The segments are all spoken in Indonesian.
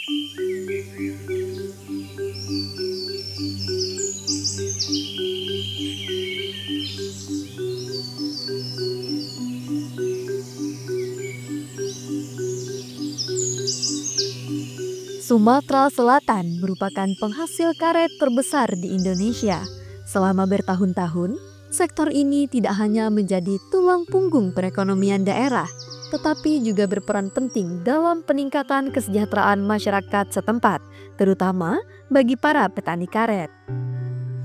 Sumatera Selatan merupakan penghasil karet terbesar di Indonesia. Selama bertahun-tahun, sektor ini tidak hanya menjadi tulang punggung perekonomian daerah, tetapi juga berperan penting dalam peningkatan kesejahteraan masyarakat setempat, terutama bagi para petani karet.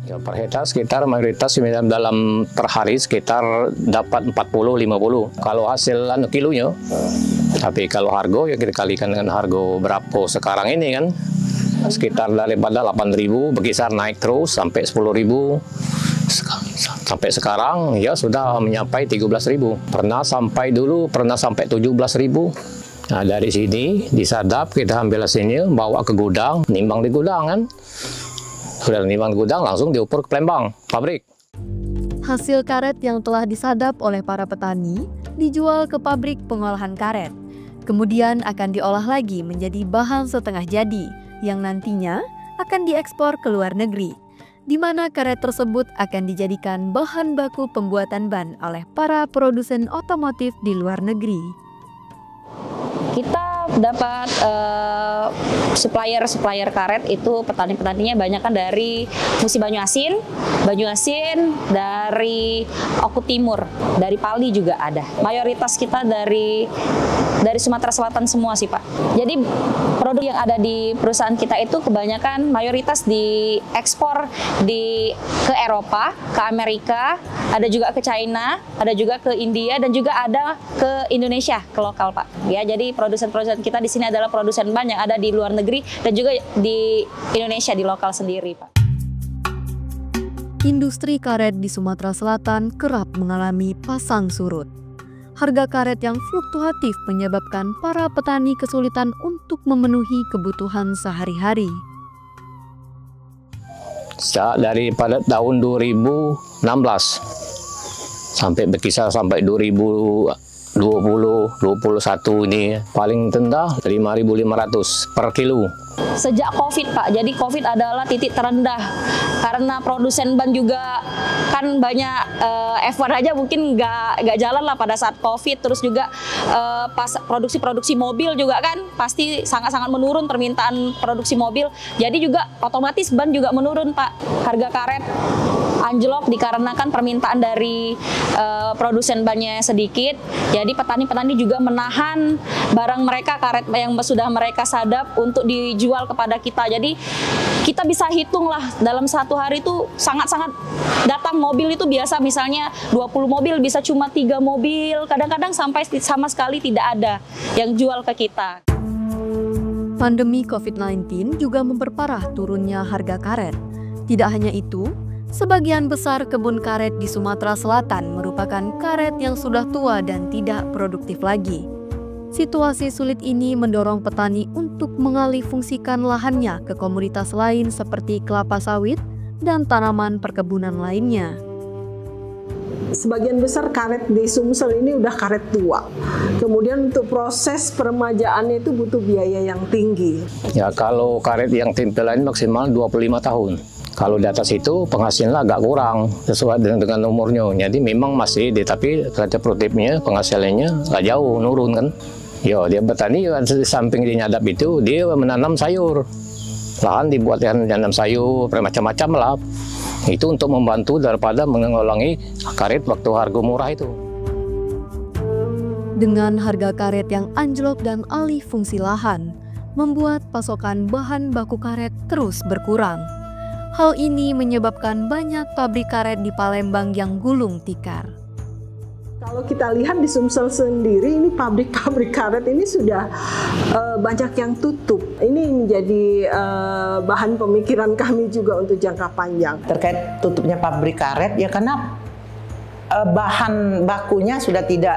Ya, per hektar sekitar mayoritas dalam per hari sekitar dapat 40-50 kalau hasil kilonya. Tapi kalau harga ya kita kalikan dengan harga berapa sekarang ini kan, sekitar daripada 8.000 berkisar naik terus sampai 10.000. Sampai sekarang ya sudah mencapai 13.000. Pernah sampai 17.000. Nah, dari sini disadap, kita ambil hasilnya, bawa ke gudang, nimbang di gudang kan. Sudah nimbang di gudang, langsung diukur ke Palembang, pabrik. Hasil karet yang telah disadap oleh para petani dijual ke pabrik pengolahan karet. Kemudian akan diolah lagi menjadi bahan setengah jadi yang nantinya akan diekspor ke luar negeri, di mana karet tersebut akan dijadikan bahan baku pembuatan ban oleh para produsen otomotif di luar negeri. Kita dapat supplier karet itu petani-petaninya banyak kan dari Musi Banyuasin dari Oku Timur, dari Pali juga ada. Mayoritas kita dari Sumatera Selatan semua sih Pak. Jadi produk yang ada di perusahaan kita itu kebanyakan mayoritas diekspor ke Eropa, ke Amerika, ada juga ke China, ada juga ke India, dan juga ada ke Indonesia, ke lokal Pak. Ya, jadi produsen-produsen kita di sini adalah produsen ban yang ada di luar negeri dan juga di Indonesia, di lokal sendiri Pak. Industri karet di Sumatera Selatan kerap mengalami pasang surut. Harga karet yang fluktuatif menyebabkan para petani kesulitan untuk memenuhi kebutuhan sehari-hari. Daripada tahun 2016 sampai berkisar sampai 2020-2021 ini paling rendah 5.500 per kilo. Sejak COVID Pak, jadi COVID adalah titik terendah karena produsen ban juga kan banyak effort aja mungkin nggak jalan lah pada saat COVID, terus juga pas produksi mobil juga kan pasti sangat-sangat menurun permintaan produksi mobil, jadi juga otomatis ban juga menurun Pak. Harga karet anjlok dikarenakan permintaan dari produsen bannya sedikit, jadi petani-petani juga menahan barang mereka, karet yang sudah mereka sadap untuk dijual kepada kita. Jadi kita bisa hitung lah dalam satu hari itu sangat-sangat datang mobil itu biasa misalnya 20 mobil bisa cuma 3 mobil, kadang-kadang sampai sama sekali tidak ada yang jual ke kita. Pandemi COVID-19 juga memperparah turunnya harga karet. Tidak hanya itu, sebagian besar kebun karet di Sumatera Selatan merupakan karet yang sudah tua dan tidak produktif lagi. Situasi sulit ini mendorong petani untuk mengalihfungsikan lahannya ke komoditas lain seperti kelapa sawit dan tanaman perkebunan lainnya. Sebagian besar karet di Sumsel ini udah karet tua. Kemudian untuk proses peremajaannya itu butuh biaya yang tinggi. Ya, kalau karet yang timpelan maksimal 25 tahun. Kalau di atas itu penghasilannya agak kurang sesuai dengan umurnya. Jadi memang masih, tapi terhadap produktifnya penghasilannya nggak jauh nurun kan. Ya, dia bertani di samping dia nyadap itu dia menanam sayur. Lahan dibuat menanam sayur, macam-macam lah. Itu untuk membantu daripada mengulangi karet waktu harga murah itu. Dengan harga karet yang anjlok dan alih fungsi lahan, membuat pasokan bahan baku karet terus berkurang. Hal ini menyebabkan banyak pabrik karet di Palembang yang gulung tikar. Kalau kita lihat di Sumsel sendiri, ini pabrik-pabrik karet ini sudah banyak yang tutup. Ini menjadi bahan pemikiran kami juga untuk jangka panjang. Terkait tutupnya pabrik karet, ya karena bahan bakunya sudah tidak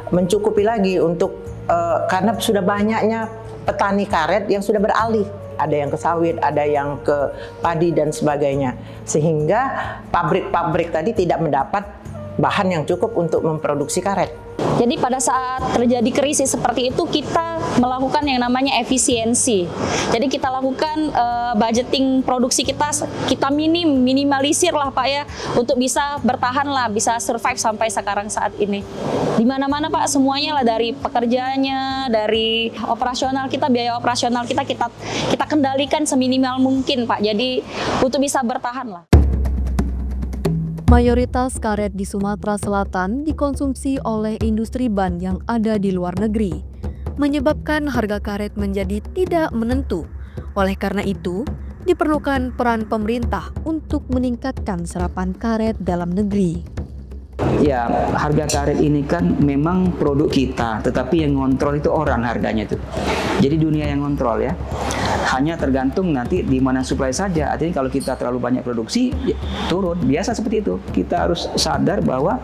mencukupi lagi untuk karena sudah banyaknya petani karet yang sudah beralih. Ada yang ke sawit, ada yang ke padi dan sebagainya. Sehingga pabrik-pabrik tadi tidak mendapat bahan yang cukup untuk memproduksi karet. Jadi pada saat terjadi krisis seperti itu kita melakukan yang namanya efisiensi. Jadi kita lakukan budgeting produksi kita minimalisir lah Pak ya, untuk bisa bertahan lah, bisa survive sampai sekarang saat ini. Di mana-mana Pak, semuanya lah, dari pekerjaannya, dari operasional kita, biaya operasional kita kendalikan seminimal mungkin Pak. Jadi untuk bisa bertahan lah. Mayoritas karet di Sumatera Selatan dikonsumsi oleh industri ban yang ada di luar negeri, menyebabkan harga karet menjadi tidak menentu. Oleh karena itu, diperlukan peran pemerintah untuk meningkatkan serapan karet dalam negeri. Ya, harga karet ini kan memang produk kita, tetapi yang ngontrol itu orang harganya itu. Jadi dunia yang ngontrol ya. Hanya tergantung nanti di mana supply saja. Artinya kalau kita terlalu banyak produksi, ya, turun. Biasa seperti itu. Kita harus sadar bahwa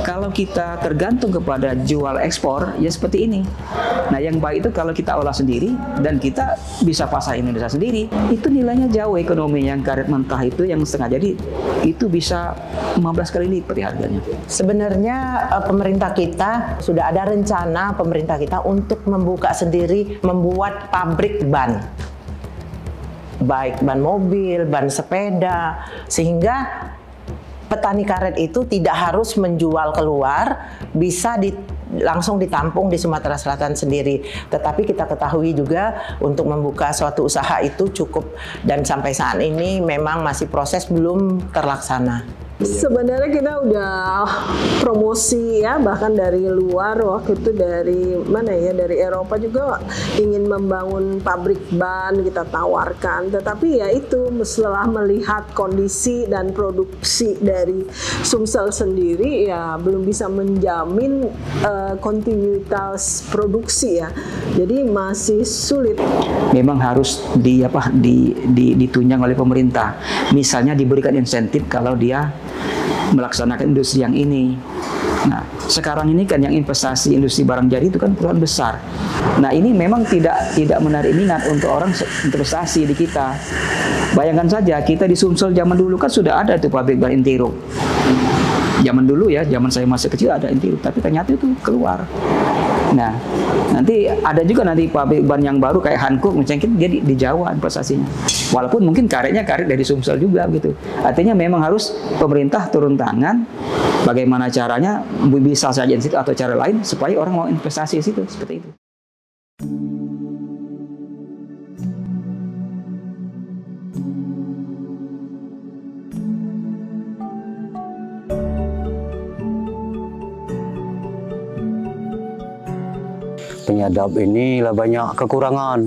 kalau kita tergantung kepada jual ekspor, ya seperti ini. Nah, yang baik itu kalau kita olah sendiri dan kita bisa pasar Indonesia sendiri, itu nilainya jauh ekonomi. Yang karet mentah itu yang setengah jadi, itu bisa 15 kali lipat harganya. Sebenarnya pemerintah kita sudah ada rencana pemerintah kita untuk membuka sendiri, membuat pabrik ban. Baik ban mobil, ban sepeda, sehingga petani karet itu tidak harus menjual keluar, bisa langsung ditampung di Sumatera Selatan sendiri. Tetapi kita ketahui juga untuk membuka suatu usaha itu cukup, dan sampai saat ini memang masih proses, belum terlaksana. Sebenarnya kita udah promosi ya, bahkan dari luar, waktu itu dari mana ya, dari Eropa juga ingin membangun pabrik ban, kita tawarkan. Tetapi ya itu setelah melihat kondisi dan produksi dari Sumsel sendiri, ya belum bisa menjamin kontinuitas produksi ya. Jadi masih sulit. Memang harus ditunjang oleh pemerintah. Misalnya diberikan insentif kalau dia melaksanakan industri yang ini. Nah, sekarang ini kan yang investasi industri barang jadi itu kan perusahaan besar. Nah, ini memang tidak menarik minat untuk orang investasi di kita. Bayangkan saja, kita di Sumsel zaman dulu kan sudah ada itu pabrik ban Intiro. Zaman dulu ya, zaman saya masih kecil ada Intiro, tapi ternyata itu keluar. Nah, nanti ada juga nanti pabrik ban yang baru kayak Hankook, misalnya dia di Jawa investasinya. Walaupun mungkin karetnya karet dari Sumsel juga gitu. Artinya memang harus pemerintah turun tangan, bagaimana caranya, bisa saja di situ atau cara lain supaya orang mau investasi di situ, seperti itu. Penyadap ini lah banyak kekurangan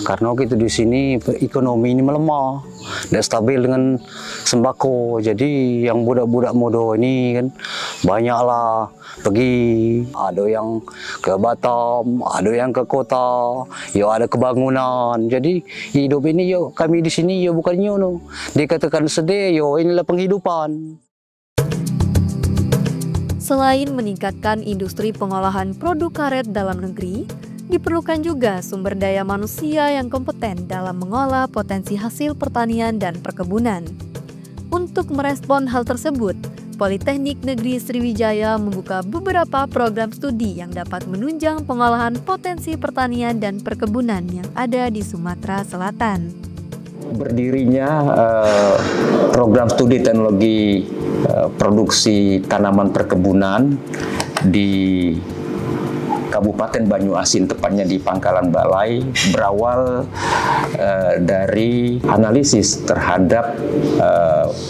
karena kita di sini ekonomi ini melemah, tidak stabil dengan sembako. Jadi yang budak-budak muda ini kan banyaklah pergi, ada yang ke Batam, ada yang ke kota, ya ada kebangunan. Jadi hidup ini yo kami di sini yo bukannya no dikatakan sedih, yo inilah penghidupan. Selain meningkatkan industri pengolahan produk karet dalam negeri, diperlukan juga sumber daya manusia yang kompeten dalam mengolah potensi hasil pertanian dan perkebunan. Untuk merespon hal tersebut, Politeknik Negeri Sriwijaya membuka beberapa program studi yang dapat menunjang pengolahan potensi pertanian dan perkebunan yang ada di Sumatera Selatan. Berdirinya program studi teknologi produksi tanaman perkebunan di Kabupaten Banyuasin, tepatnya di Pangkalan Balai, berawal dari analisis terhadap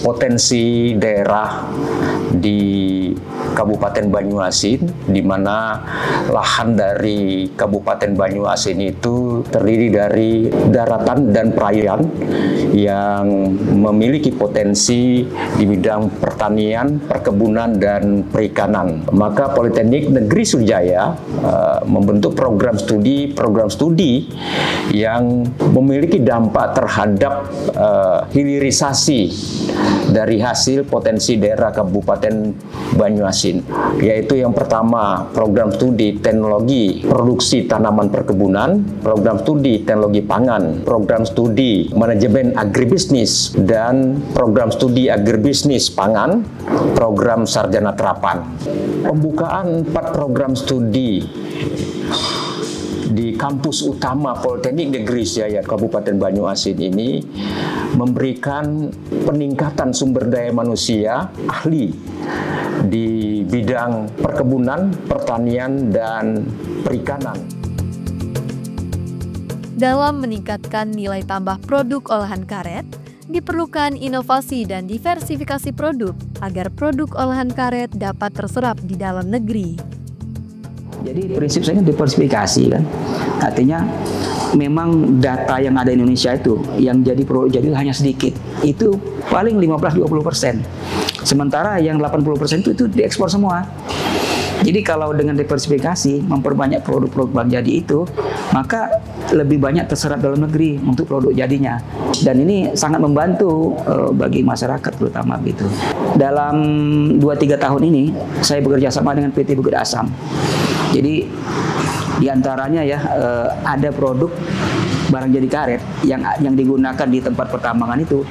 potensi daerah di Kabupaten Banyuasin, di mana lahan dari Kabupaten Banyuasin itu terdiri dari daratan dan perairan yang memiliki potensi di bidang pertanian, perkebunan, dan perikanan. Maka Politeknik Negeri Sriwijaya membentuk program studi yang memiliki dampak terhadap hilirisasi dari hasil potensi daerah Kabupaten Banyuasin, yaitu yang pertama program studi teknologi produksi tanaman perkebunan, program studi teknologi pangan, program studi manajemen agribisnis, dan program studi agribisnis pangan, program sarjana terapan. Pembukaan 4 program studi di kampus utama Politeknik Negeri Siayat Kabupaten Banyuasin ini memberikan peningkatan sumber daya manusia ahli di bidang perkebunan, pertanian, dan perikanan. Dalam meningkatkan nilai tambah produk olahan karet, diperlukan inovasi dan diversifikasi produk agar produk olahan karet dapat terserap di dalam negeri. Jadi prinsip saya kan diversifikasi kan, artinya memang data yang ada di Indonesia itu yang jadi produk jadi hanya sedikit, itu paling 15-20%. Sementara yang 80% itu diekspor semua. Jadi kalau dengan diversifikasi, memperbanyak produk-produk bang jadi itu, maka lebih banyak terserap dalam negeri untuk produk jadinya. Dan ini sangat membantu bagi masyarakat terutama gitu. Dalam 2-3 tahun ini, saya bekerja sama dengan PT Bukit Asam. Jadi diantaranya ya ada produk barang jadi karet yang digunakan di tempat pertambangan itu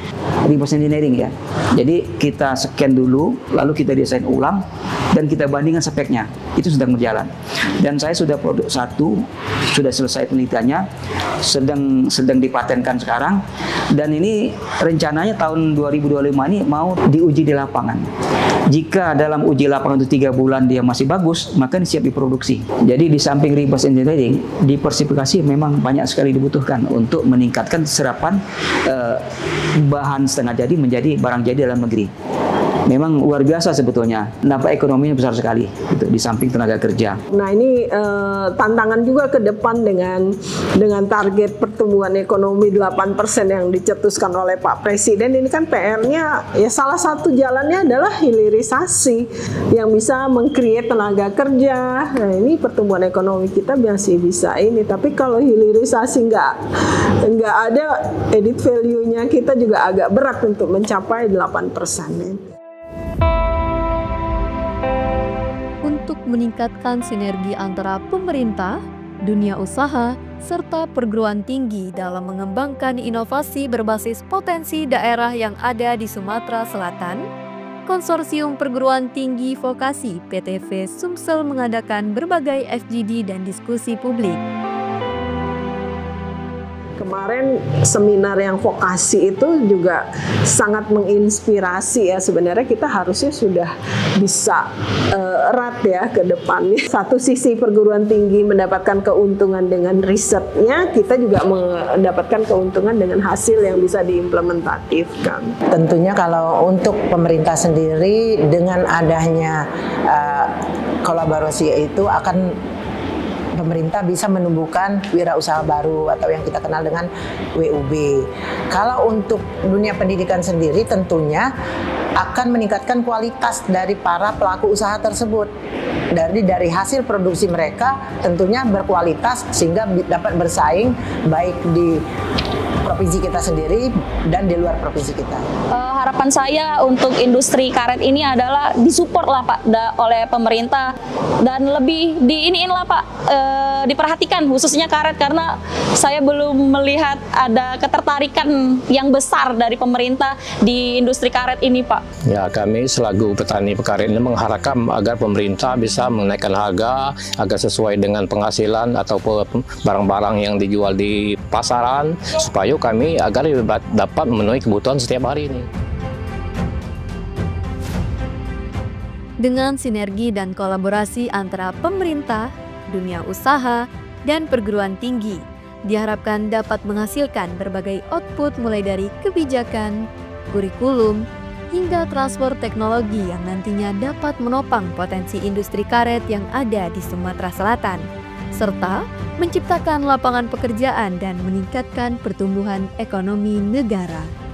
reverse engineering ya. Jadi kita scan dulu, lalu kita desain ulang dan kita bandingkan speknya. Itu sedang berjalan. Dan saya sudah produk 1 sudah selesai penelitiannya, sedang dipatenkan sekarang, dan ini rencananya tahun 2025 ini mau diuji di lapangan. Jika dalam uji lapangan itu 3 bulan dia masih bagus, maka ini siap diproduksi. Jadi di samping reverse engineering, diversifikasi memang banyak sekali dibutuhkan untuk meningkatkan serapan bahan setengah jadi menjadi barang jadi dalam negeri. Memang luar biasa sebetulnya, dampak ekonominya besar sekali gitu, di samping tenaga kerja. Nah ini tantangan juga ke depan dengan target pertumbuhan ekonomi 8% yang dicetuskan oleh Pak Presiden. Ini kan PR-nya ya salah satu jalannya adalah hilirisasi yang bisa meng-create tenaga kerja. Nah ini pertumbuhan ekonomi kita masih bisa ini, tapi kalau hilirisasi nggak ada added value-nya, kita juga agak berat untuk mencapai 8%. Untuk meningkatkan sinergi antara pemerintah, dunia usaha, serta perguruan tinggi dalam mengembangkan inovasi berbasis potensi daerah yang ada di Sumatera Selatan, Konsorsium Perguruan Tinggi Vokasi PTV Sumsel mengadakan berbagai FGD dan diskusi publik. Kemarin seminar yang vokasi itu juga sangat menginspirasi ya. Sebenarnya kita harusnya sudah bisa erat ya ke depannya. Satu sisi perguruan tinggi mendapatkan keuntungan dengan risetnya, kita juga mendapatkan keuntungan dengan hasil yang bisa diimplementatifkan. Tentunya kalau untuk pemerintah sendiri dengan adanya kolaborasi itu akan pemerintah bisa menumbuhkan wirausaha baru atau yang kita kenal dengan WUB. Kalau untuk dunia pendidikan sendiri tentunya akan meningkatkan kualitas dari para pelaku usaha tersebut. Dari hasil produksi mereka tentunya berkualitas sehingga dapat bersaing baik di provinsi kita sendiri dan di luar provinsi kita. Harapan saya untuk industri karet ini adalah disupport lah Pak oleh pemerintah, dan lebih diiniin lah Pak, diperhatikan khususnya karet, karena saya belum melihat ada ketertarikan yang besar dari pemerintah di industri karet ini Pak. Ya, kami selaku petani karet ini mengharapkan agar pemerintah bisa menaikkan harga agar sesuai dengan penghasilan atau barang-barang yang dijual di pasaran, supaya kami agar dapat memenuhi kebutuhan setiap hari ini. Dengan sinergi dan kolaborasi antara pemerintah, dunia usaha, dan perguruan tinggi, diharapkan dapat menghasilkan berbagai output mulai dari kebijakan, kurikulum, hingga transfer teknologi yang nantinya dapat menopang potensi industri karet yang ada di Sumatera Selatan, serta menciptakan lapangan pekerjaan dan meningkatkan pertumbuhan ekonomi negara.